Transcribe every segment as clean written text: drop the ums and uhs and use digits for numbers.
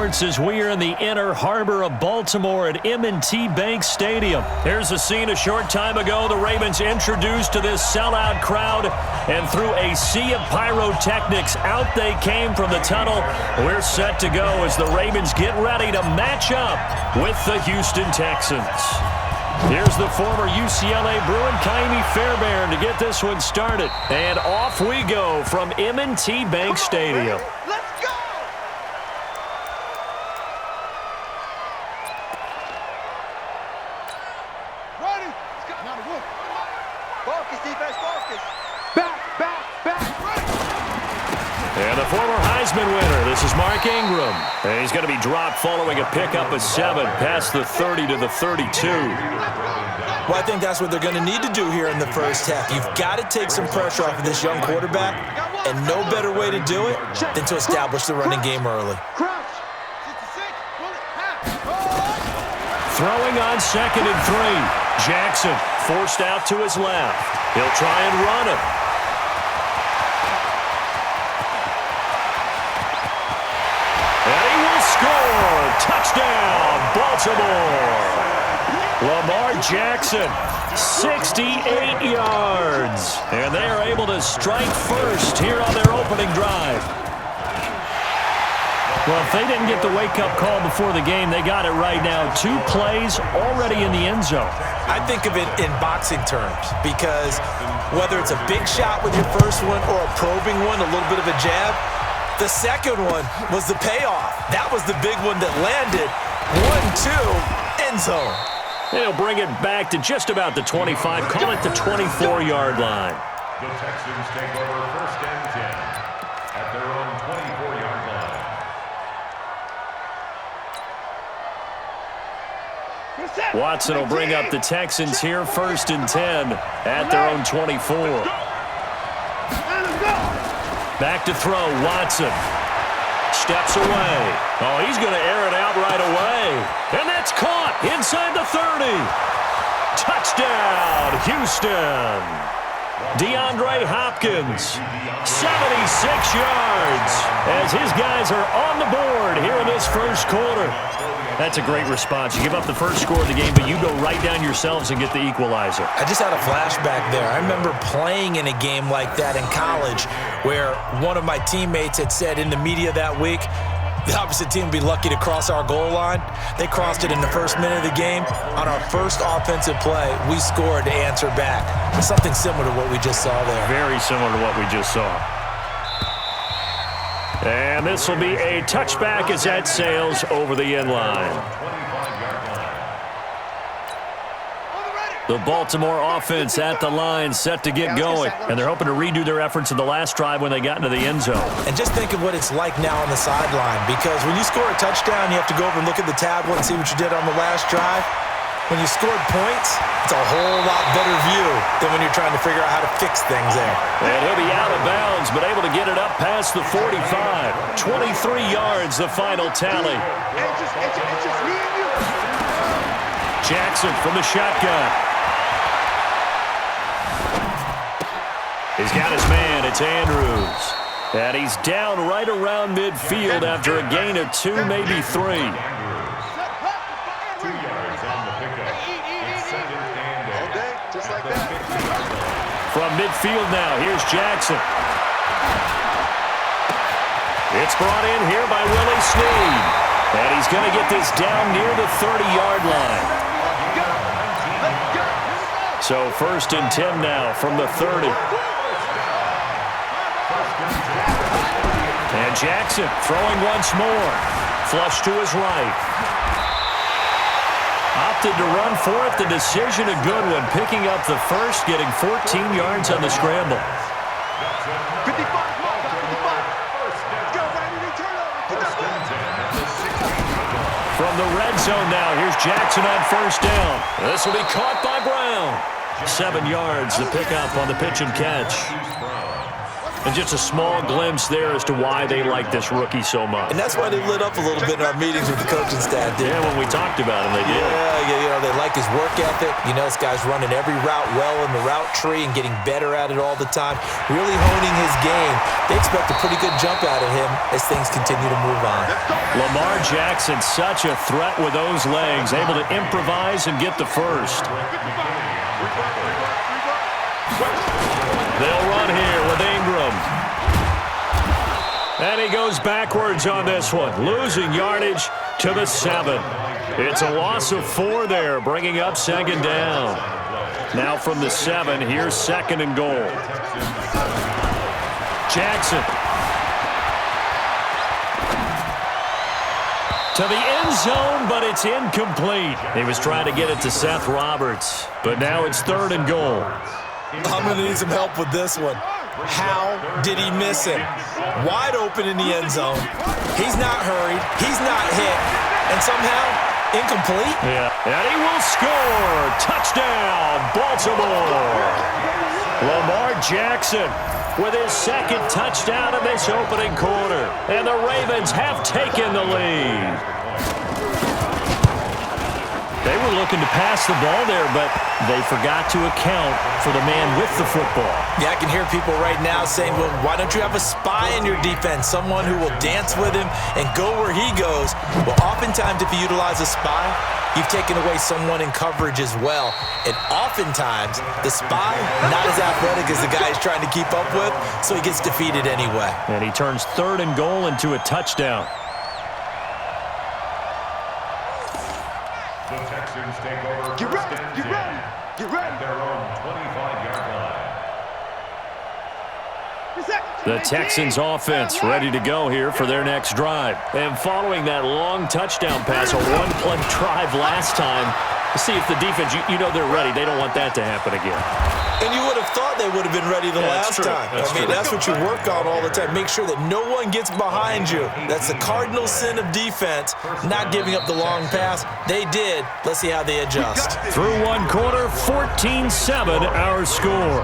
sports as we are in the inner harbor of Baltimore at M&T Bank Stadium. Here's a scene a short time ago. The Ravens introduced to this sellout crowd, and through a sea of pyrotechnics, out they came from the tunnel. We're set to go as the Ravens get ready to match up with the Houston Texans. Here's the former UCLA Bruin, Kaimi Fairbairn, to get this one started. And off we go from M&T Bank Stadium. Let's go! Ready? Let's go. Now the roof. Focus, defense, focus. Back, ready. And the former Heisman winner, this is Mark Ingram. And he's going to be dropped following a pickup of 7 past the 30 to the 32. Well, I think that's what they're going to need to do here in the first half. You've got to take some pressure off of this young quarterback, and no better way to do it than to establish the running game early. Throwing on 2nd and 3. Jackson forced out to his left. He'll try and run it. And he will score. Touchdown, Baltimore. Lamar Jackson, 68 yards. And they are able to strike first here on their opening drive. Well, if they didn't get the wake-up call before the game, they got it right now. 2 plays already in the end zone. I think of it in boxing terms because whether it's a big shot with your first one or a probing one, a little bit of a jab, the second one was the payoff. That was the big one that landed. 1-2, end zone. They'll bring it back to just about the 25. Call it the 24-yard line. The Texans take over 1st and 10 at their own 24-yard line. Watson will bring up the Texans here 1st and 10 at their own 24. Back to throw, Watson. Steps away. Oh, he's going to air it out right away. And that's caught inside the 30. Touchdown, Houston. DeAndre Hopkins, 76 yards as his guys are on the board here in this first quarter. That's a great response. You give up the first score of the game, but you go right down yourselves and get the equalizer. I just had a flashback there. I remember playing in a game like that in college where one of my teammates had said in the media that week, the opposite team would be lucky to cross our goal line. They crossed it in the first minute of the game. On our first offensive play, we scored to answer back. Something similar to what we just saw there. Very similar to what we just saw. And this will be a touchback as that sails over the end line. The Baltimore offense at the line, set to get going. And they're hoping to redo their efforts in the last drive when they got into the end zone. And just think of what it's like now on the sideline. Because when you score a touchdown, you have to go over and look at the tablet and see what you did on the last drive. When you scored points, it's a whole lot better view than when you're trying to figure out how to fix things there. And he'll be out of bounds, but able to get it up past the 45. 23 yards, the final tally. Jackson from the shotgun. He's got his man. It's Andrews. And he's down right around midfield after a gain of 2, maybe 3. From midfield now, here's Jackson. It's brought in here by Willie Snead. And he's going to get this down near the 30-yard line. So 1st and 10 now from the 30. And Jackson throwing once more. Flush to his right. Opted to run for it. The decision a good one. Picking up the first, getting 14 yards on the scramble. From the red zone now, here's Jackson on 1st down. This will be caught by Brown. 7 yards, the pickup on the pitch and catch. And just a small glimpse there as to why they like this rookie so much. And that's why they lit up a little bit in our meetings with the coaching staff, dude. Yeah, when we talked about him, they did. Yeah, they like his work ethic. This guy's running every route well in the route tree and getting better at it all the time, really honing his game. They expect a pretty good jump out of him as things continue to move on. Lamar Jackson, such a threat with those legs, able to improvise and get the first. They'll run here with Ingram. And he goes backwards on this one, losing yardage to the 7. It's a loss of 4 there, bringing up second down. Now from the 7, here's second and goal. Jackson. To the end zone, but it's incomplete. He was trying to get it to Seth Roberts, but now it's third and goal. I'm going to need some help with this one. How did he miss him? Wide open in the end zone. He's not hurried. He's not hit. And somehow, incomplete? Yeah, and he will score. Touchdown, Baltimore. Lamar Jackson with his second touchdown in this opening quarter. And the Ravens have taken the lead. They were looking to pass the ball there, but they forgot to account for the man with the football. Yeah, I can hear people right now saying, well, why don't you have a spy in your defense, someone who will dance with him and go where he goes? Well, oftentimes if you utilize a spy, you've taken away someone in coverage as well. And oftentimes, the spy, not as athletic as the guy he's trying to keep up with, so he gets defeated anyway. And he turns third and goal into a touchdown. The Texans take over first and 10 at their own 25-yard line. The Texans offense ready to go here for their next drive. And following that long touchdown pass, a one-play drive last time, see if the defense, you know they're ready. They don't want that to happen again. And you would have thought they would have been ready the last time. That's what you work on all the time. Make sure that no one gets behind you. That's the cardinal sin of defense, not giving up the long pass. They did. Let's see how they adjust. Through one quarter, 14-7 our score.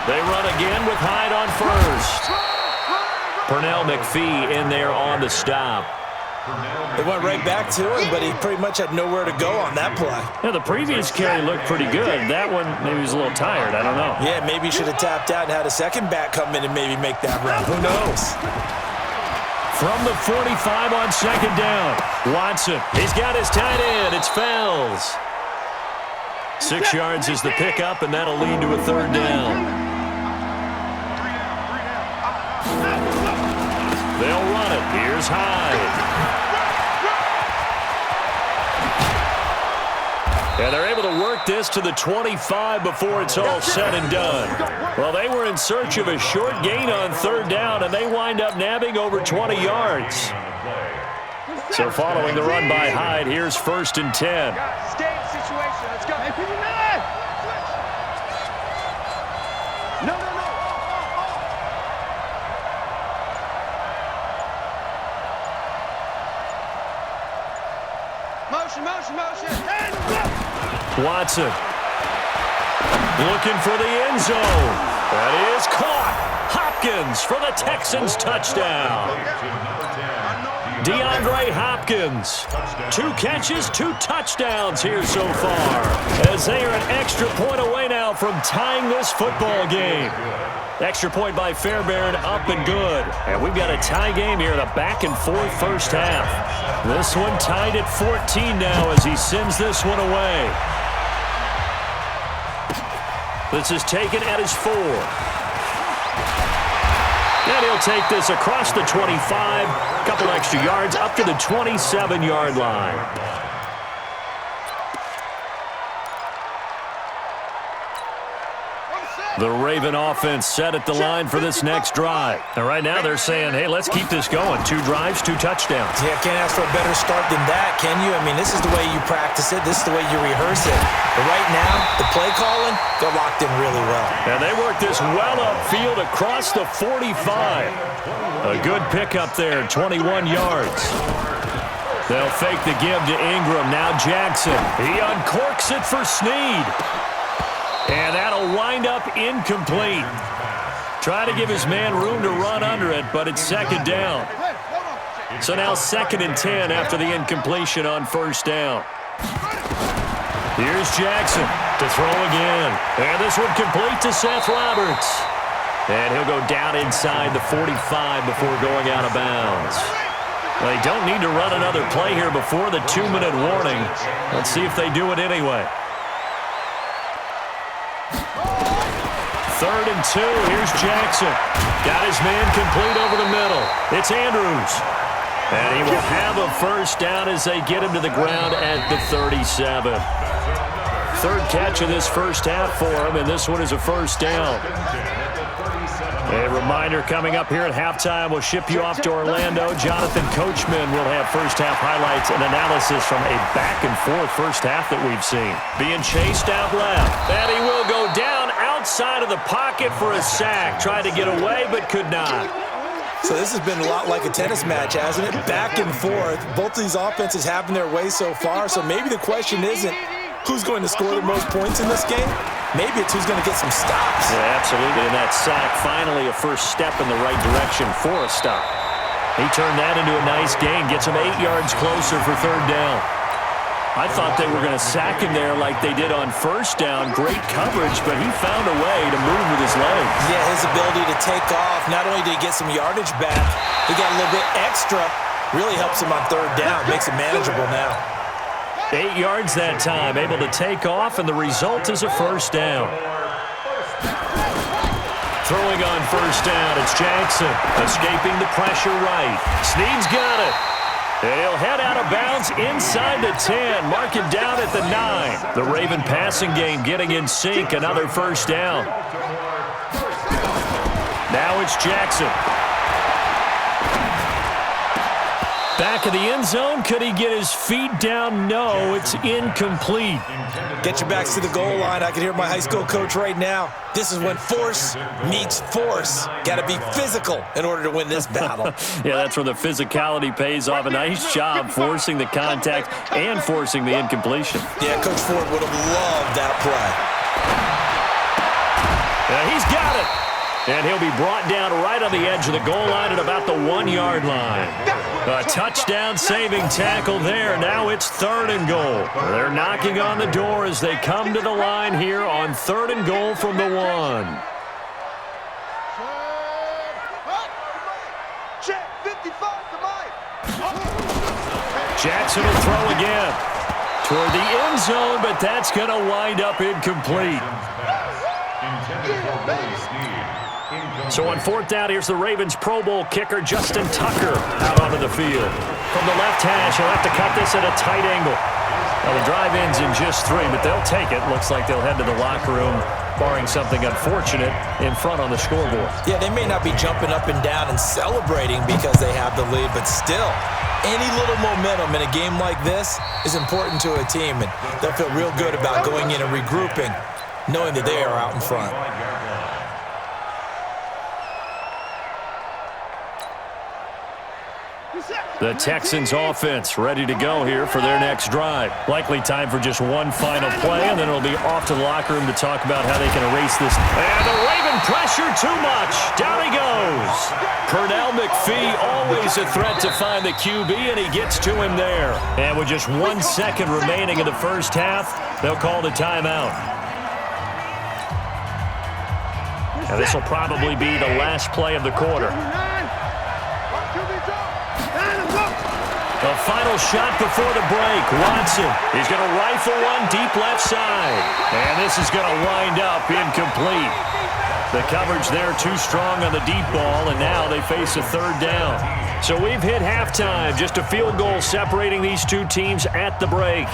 They run again with Hyde on first. Pernell McPhee in there on the stop. They went right back to him, but he pretty much had nowhere to go on that play. Yeah, the previous carry looked pretty good. That one, maybe he was a little tired. I don't know. Yeah, maybe he should have tapped out and had a second back come in and maybe make that run. Who knows? From the 45 on second down, Watson. He's got his tight end. It's Fells. 6 yards is the pickup, and that'll lead to a third down. They'll run it. Here's Hyde. And they're able to work this to the 25 before it's all said and done. Well, they were in search of a short gain on third down, and they wind up nabbing over 20 yards. So following the run by Hyde, here's first and 10. Situation. Let's go. No. Motion. Watson looking for the end zone. That is caught. Hopkins for the Texans touchdown. DeAndre Hopkins. 2 catches, 2 touchdowns here so far, as they are an extra point away now from tying this football game. Extra point by Fairbairn, up and good. And we've got a tie game here in a back-and-forth first half. This one tied at 14 now as he sends this one away. This is taken at his 4. And he'll take this across the 25, a couple extra yards, up to the 27-yard line. One set. The Raven offense set at the line for this next drive. And right now they're saying, hey, let's keep this going. 2 drives, 2 touchdowns. Yeah, can't ask for a better start than that, can you? I mean, this is the way you practice it. This is the way you rehearse it. But right now, the play calling, they're locked in really well. And they work this well upfield across the 45. A good pickup there, 21 yards. They'll fake the give to Ingram. Now Jackson. He uncorks it for Snead. And that'll wind up incomplete. Try to give his man room to run under it, but it's second down. So now 2nd and 10 after the incompletion on first down. Here's Jackson to throw again. And this one complete to Seth Roberts. And he'll go down inside the 45 before going out of bounds. They don't need to run another play here before the 2-minute warning. Let's see if they do it anyway. 3rd and 2. Here's Jackson. Got his man complete over the middle. It's Andrews. And he will have a first down as they get him to the ground at the 37. 3rd catch of this first half for him, and this one is a first down. A reminder coming up here at halftime, we'll ship you off to Orlando. Jonathan Coachman will have first half highlights and analysis from a back-and-forth first half that we've seen. Being chased out left, and he will go down outside of the pocket for a sack. Tried to get away, but could not. So this has been a lot like a tennis match, hasn't it? Back and forth. Both of these offenses having their way so far, so maybe the question isn't who's going to score the most points in this game. Maybe it's who's going to get some stops. Yeah, absolutely. And that sack, finally a first step in the right direction for a stop. He turned that into a nice gain, gets him 8 yards closer for 3rd down. I thought they were going to sack him there like they did on first down. Great coverage, but he found a way to move with his legs. Yeah, his ability to take off, not only did he get some yardage back, he got a little bit extra. Really helps him on 3rd down, makes it manageable now. 8 yards that time, able to take off, and the result is a first down. Throwing on first down, it's Jackson, escaping the pressure right. Snead's got it. And he'll head out of bounds inside the 10, mark it down at the 9. The Raven passing game getting in sync, another first down. Now it's Jackson. Back of the end zone. Could he get his feet down? No, it's incomplete. Get your backs to the goal line. I can hear my high school coach right now. This is when force meets force. Got to be physical in order to win this battle. Yeah, that's where the physicality pays off. A nice job forcing the contact and forcing the incompletion. Yeah, Coach Ford would have loved that play. Yeah, he's got it. And he'll be brought down right on the edge of the goal line at about the 1-yard line. A touchdown-saving tackle there. Now it's 3rd and goal. They're knocking on the door as they come to the line here on 3rd and goal from the 1. Jackson will throw again toward the end zone, but that's going to wind up incomplete. So on 4th down, here's the Ravens Pro Bowl kicker, Justin Tucker, out onto the field. From the left hash, he'll have to cut this at a tight angle. Well, the drive ends in just 3, but they'll take it. Looks like they'll head to the locker room, barring something unfortunate, in front on the scoreboard. Yeah, they may not be jumping up and down and celebrating because they have the lead, but still, any little momentum in a game like this is important to a team, and they'll feel real good about going in and regrouping, knowing that they are out in front. The Texans offense ready to go here for their next drive. Likely time for just one final play, and then it'll be off to the locker room to talk about how they can erase this. And the Raven pressure too much. Down he goes. Pernell McPhee, always a threat to find the QB, and he gets to him there. And with just 1 second remaining in the first half, they'll call the timeout. And this will probably be the last play of the quarter. The final shot before the break. Watson, he's going to rifle one deep left side. And this is going to wind up incomplete. The coverage there too strong on the deep ball, and now they face a third down. So we've hit halftime, just a field goal separating these two teams at the break.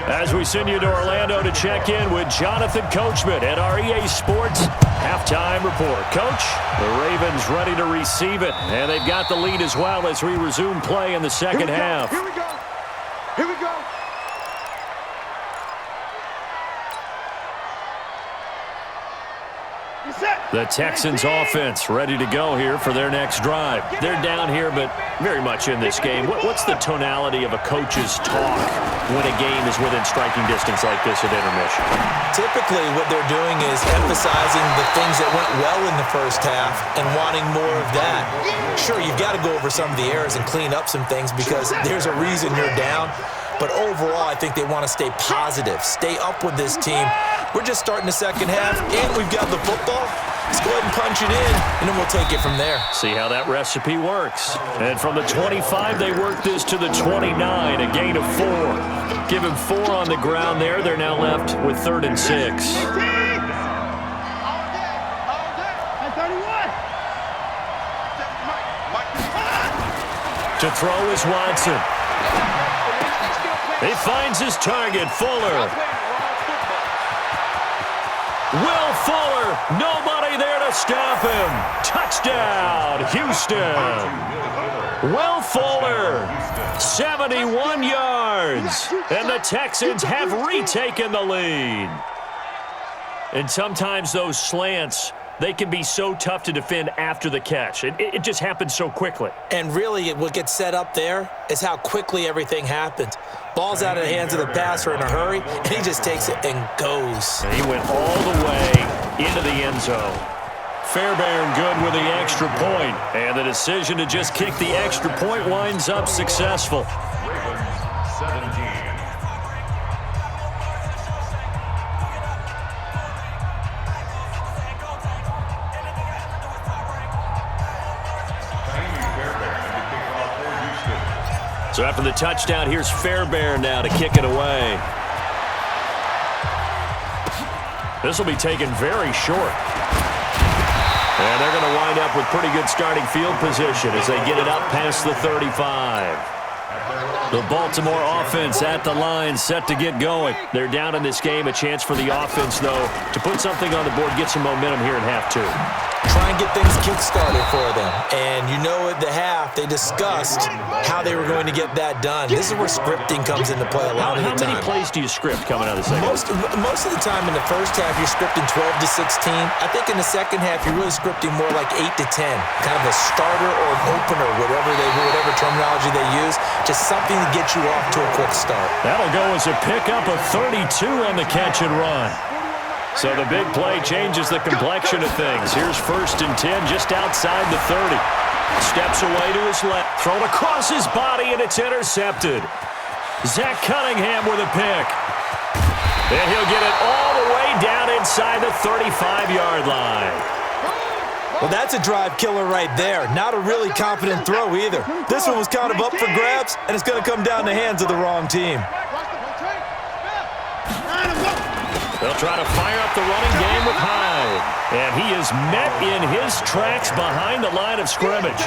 As we send you to Orlando to check in with Jonathan Coachman at our EA Sports Halftime Report. Coach, the Ravens ready to receive it, and they've got the lead as well as we resume play in the second half. Here we go. Here we go. The Texans offense ready to go here for their next drive. They're down here, but very much in this game. What's the tonality of a coach's talk when a game is within striking distance like this at intermission? Typically, what they're doing is emphasizing the things that went well in the first half and wanting more of that. Sure, you've got to go over some of the errors and clean up some things because there's a reason you're down. But overall, I think they want to stay positive, stay up with this team. We're just starting the second half, and we've got the football. Let's go ahead and punch it in, and then we'll take it from there. See how that recipe works. And from the 25, they work this to the 29, a gain of 4. Give him 4 on the ground there. They're now left with 3rd and 6. To throw is Watson. He finds his target, Fuller. Will Fuller, nobody there to stop him. Touchdown, Houston. Will Fuller, 71 yards. And the Texans have retaken the lead. And sometimes those slants, they can be so tough to defend after the catch. It just happens so quickly. And really, what gets set up there is how quickly everything happens. Ball's out of the hands of the passer in a hurry, and he just takes it and goes. And he went all the way into the end zone. Fairbairn good with the extra point, and the decision to just kick the extra point winds up successful. Ravens 17. So after the touchdown, here's Fairbairn now to kick it away. This will be taken very short. And they're going to wind up with pretty good starting field position as they get it up past the 35. The Baltimore offense at the line, set to get going. They're down in this game. A chance for the offense, though, to put something on the board, get some momentum here in half 2. Try and get things kick-started for them. And you know at the half, they discussed how they were going to get that done. This is where scripting comes into play a lot of the time. How many plays do you script coming out of the second? Most of the time in the first half, you're scripting 12 to 16. I think in the second half, you're really scripting more like 8 to 10. Kind of a starter or an opener, whatever terminology they use. Just something to get you off to a quick start. That'll go as a pickup of 32 on the catch and run. So the big play changes the complexion of things. Here's 1st and 10 just outside the 30. Steps away to his left. Thrown across his body, and it's intercepted. Zach Cunningham with a pick. And he'll get it all the way down inside the 35-yard line. Well, that's a drive killer right there. Not a really confident throw either. This one was kind of up for grabs, and it's going to come down the hands of the wrong team. They'll try to fire up the running game with Hyde. And he is met in his tracks behind the line of scrimmage.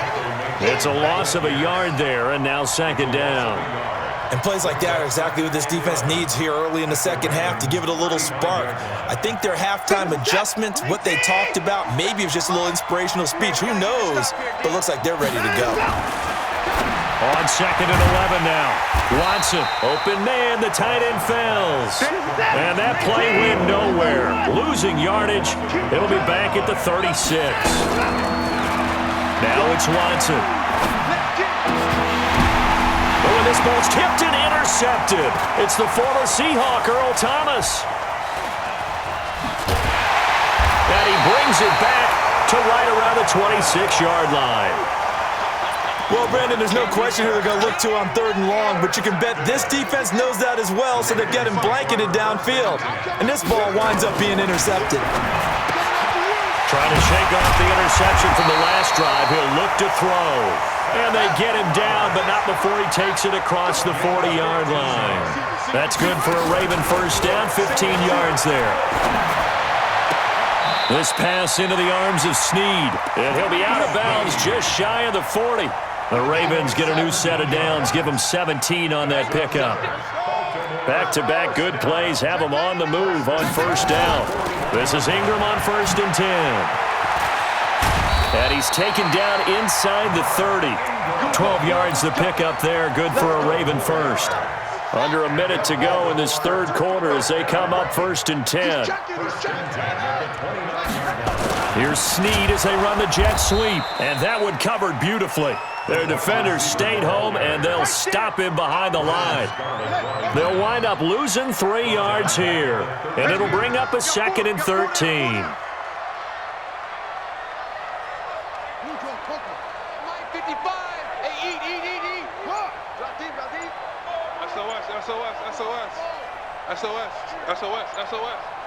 It's a loss of a yard there, and now 2nd down. And plays like that are exactly what this defense needs here early in the second half to give it a little spark. I think their halftime adjustments, what they talked about, maybe it was just a little inspirational speech. Who knows? But looks like they're ready to go. On 2nd and 11 now. Watson, open man, the tight end fails. And that play went nowhere. Losing yardage. It'll be back at the 36. Now it's Watson. Oh, and this ball's tipped and intercepted. It's the former Seahawk, Earl Thomas. And he brings it back to right around the 26-yard line. Well, Brandon, there's no question who they're going to look to on 3rd and long, but you can bet this defense knows that as well, so they're getting blanketed downfield. And this ball winds up being intercepted. Trying to shake off the interception from the last drive. He'll look to throw. And they get him down, but not before he takes it across the 40-yard line. That's good for a Raven 1st down, 15 yards there. This pass into the arms of Snead, and he'll be out of bounds just shy of the 40. The Ravens get a new set of downs, give them 17 on that pickup. Back-to-back good plays have them on the move on first down. This is Ingram on 1st and 10. And he's taken down inside the 30. 12 yards the pickup there, good for a Raven first. Under a minute to go in this third quarter as they come up 1st and 10. Here's Snead as they run the jet sweep, and that one covered beautifully. Their defenders stayed home, and they'll stop him behind the line. They'll wind up losing 3 yards here, and it'll bring up a 2nd and 13. SOS.